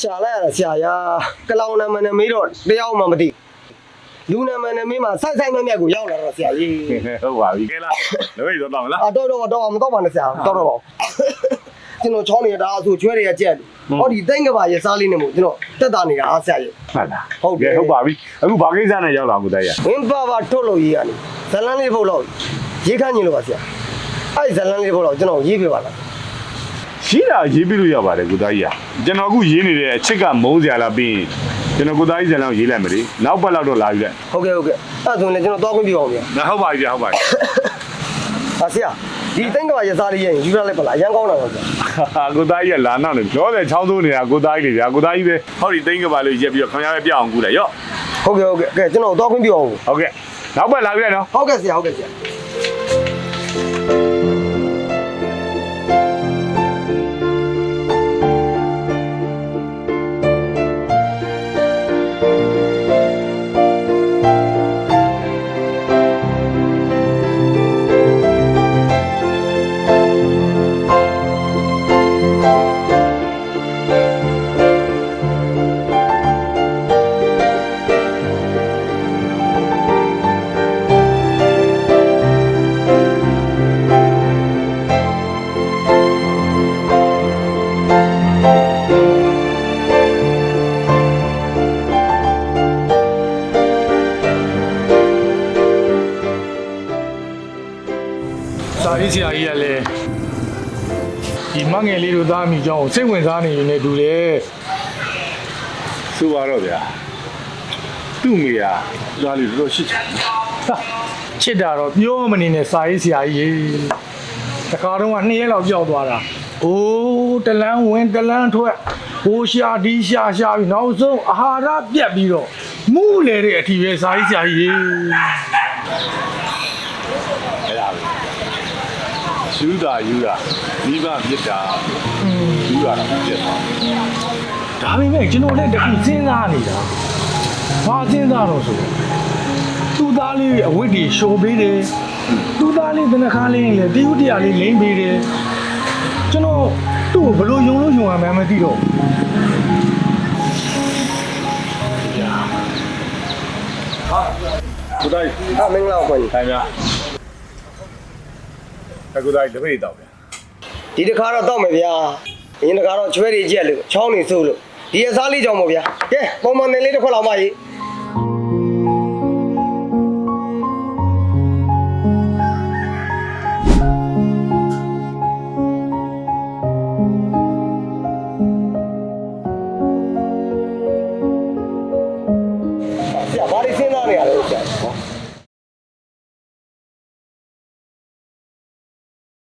ရှာလိုက်ရတာဆရာရာကလောင်နာမည်နဲ့မေးတော့တရားမှမသိလူနာမည်နဲ့မေးမှဆိုင်ဆိုင်မြတ်ကိုရောက်လာတော့ဆရာကြီး ဟုတ်ပါပြီကဲလားလွေးတော့တော့မလား တော့မတော့ပါနဲ့ဆရာတော့ပါကျွန်တော်ချောင်းနေတာအဆူချွဲတွေကကြက်ဟောဒီတိတ်ကပါရစားလေးနဲ့မို့ကျွန်တော်တက်တာနေတာအားဆရာကြီး ဟုတ်လားဟုတ်ပါပြီအခုဘာကိစ္စနဲ့ရောက်လာမှုတိုက်ရ ဝင်းပါထုတ်လို့ရေးရတယ်ဇလန်းလေးဖို့လို့ရေးခန့်ညင်လို့ပါဆရာအဲ့ဇလန်းလေးဖို့လို့ကျွန်တော်ရေးပြပါလား ရှိတာရေးပြလို့ရပါတယ်ကိုသားကြီးကကျွန်တော်အခုရေးနေတဲ့အချစ်ကမုန်းစရာလားပြီးကျွန်တော်ကိုသားကြီးဇာတ်လမ်းရေးလိုက်မယ်လေနောက်ပတ်လောက်တော့လာပြီလက် ဟုတ်ကဲ့အဲ့ဆိုရင်ကျွန်တော်တောင်းခွင့်ပြပါဦးဗျာ ဟုတ်ပါပြီဟုတ်ပါပြီ ဟာဆရာဒီတိတ်ကပါရစားလေးရင်ယူရလိုက်ပါလားအရန်ကောင်းတာပါဗျာ ကိုသားကြီးကလာနောက်နေပြောတယ်ချောင်းစိုးနေတာကိုသားကြီးတွေဗျာကိုသားကြီးပဲဟောဒီတိန်းကပါလို့ရက်ပြီးတော့ခင်ဗျားပဲပြအောင်ကူလိုက်ရော့ ဟုတ်ကဲ့ကဲကျွန်တော်တောင်းခွင့်ပြပါဦး ဟုတ်ကဲ့နောက်ပတ်လာပြီလေနော် ဟုတ်ကဲ့ဆရာဟုတ်ကဲ့ဆရာစာရေးဆရာကြီးကလည်းဒီမငယ်လေးတို့သားမိကြောင်းကိုစိတ်ဝင်စားနေနေတူတယ် ဆိုပါတော့ဗျာသူ့မိယာလာလို့တော့ရှိချင် ချစ်တာတော့ပြောမနေနဲ့စာရေးဆရာကြီးတခါတော့2ရက်လောက်ကြောက်သွားတာအိုးတလန်းဝင်တလန်းထွက်ဟိုရှာဒီရှာပြီးနောက်ဆုံးအာဟာရပြတ်ပြီးတော့မူးလေတဲ့အထီပဲစာရေးဆရာကြီး အဲ့ဒါပဲယူတာမိဘပြစ်တာယူတာတော့ပြစ်တာ ဒါပေမဲ့ကျွန်တော်လည်းတခုစဉ်းစားနေတာဘာစဉ်းစားတော့ဆိုသူ့သားလေးအဝတ်တွေရှော်ပေးတယ်သူ့သားလေးတနခါလေးလည်းတရုတ်တရားလေးလိမ့်ပေးတယ်ကျွန်တော်သူ့ကိုဘယ်လိုယုံလို့ယုံရမှန်းမသိတော့ ကိုသားကြီး မင်္ဂလာပါခင်ဗျာ ခိုင်ဗျာအခုသားကြီးတပည့်တော့ဗျာ ဒီတစ်ခါတော့တောက်မယ်ဗျာအရင်တစ်ခါတော့ချွဲတွေကြက်လို့ချောင်းနေစိုးလို့ဒီအစားလေးကြောင့်မို့ဗျာကဲပုံမှန်နေလေးတစ်ခွက်လောက်မှကြီးဆရာဘာလေးစဉ်း